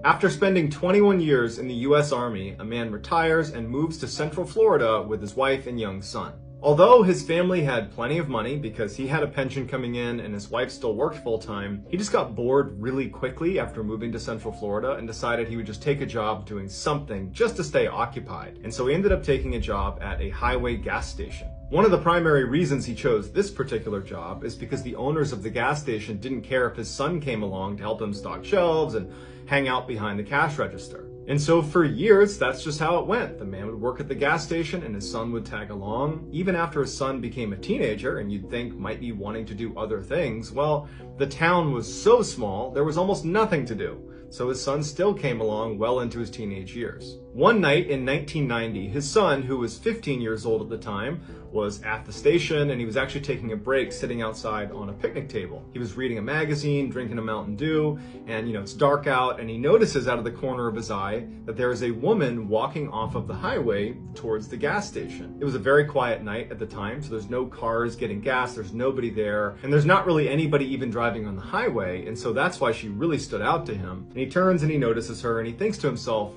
After spending 21 years in the US Army, a man retires and moves to Central Florida with his wife and young son. Although his family had plenty of money because he had a pension coming in and his wife still worked full-time, he just got bored really quickly after moving to Central Florida and decided he would just take a job doing something just to stay occupied. And so he ended up taking a job at a highway gas station. One of the primary reasons he chose this particular job is because the owners of the gas station didn't care if his son came along to help him stock shelves and hang out behind the cash register. And so for years, that's just how it went. The man would work at the gas station and his son would tag along. Even after his son became a teenager and you'd think might be wanting to do other things, well, the town was so small, there was almost nothing to do. So his son still came along well into his teenage years. One night in 1990, his son, who was 15 years old at the time, was at the station and he was actually taking a break sitting outside on a picnic table. He was reading a magazine, drinking a Mountain Dew, and it's dark out, and he notices out of the corner of his eye that there is a woman walking off of the highway towards the gas station. It was a very quiet night at the time, so there's no cars getting gas, there's nobody there, and there's not really anybody even driving on the highway, and so that's why she really stood out to him. And he turns and he notices her and he thinks to himself,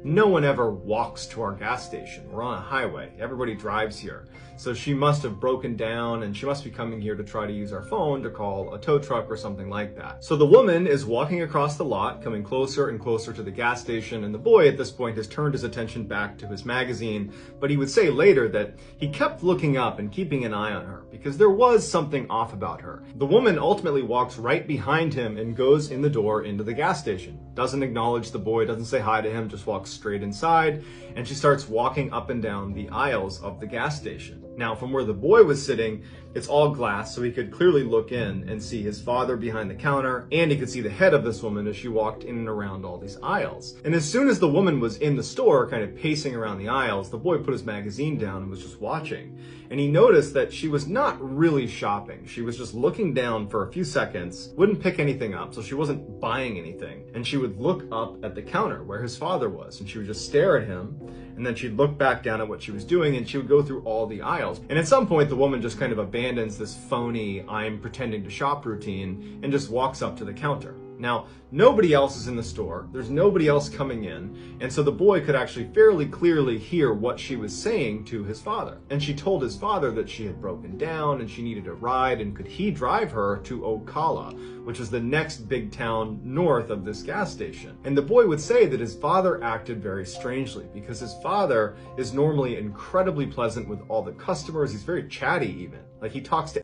no one ever walks to our gas station. We're on a highway. Everybody drives here. So she must have broken down and she must be coming here to try to use our phone to call a tow truck or something like that. So the woman is walking across the lot, coming closer and closer to the gas station, and the boy at this point has turned his attention back to his magazine, but he would say later that he kept looking up and keeping an eye on her because there was something off about her. The woman ultimately walks right behind him and goes in the door into the gas station. Doesn't acknowledge the boy, doesn't say hi to him, just walks straight inside, and she starts walking up and down the aisles of the gas station. Now, from where the boy was sitting, it's all glass, so he could clearly look in and see his father behind the counter, and he could see the head of this woman as she walked in and around all these aisles. And as soon as the woman was in the store, kind of pacing around the aisles, the boy put his magazine down and was just watching. And he noticed that she was not really shopping. She was just looking down for a few seconds, wouldn't pick anything up, so she wasn't buying anything. And she would look up at the counter where his father was, and she would just stare at him, and then she'd look back down at what she was doing, and she would go through all the aisles. And at some point, the woman just kind of abandons this phony, I'm pretending to shop routine, and just walks up to the counter. Now, nobody else is in the store, there's nobody else coming in, and so the boy could actually fairly clearly hear what she was saying to his father. And she told his father that she had broken down and she needed a ride, and could he drive her to Ocala, which is the next big town north of this gas station. And the boy would say that his father acted very strangely because his father is normally incredibly pleasant with all the customers. He's very chatty even. Like, he talks to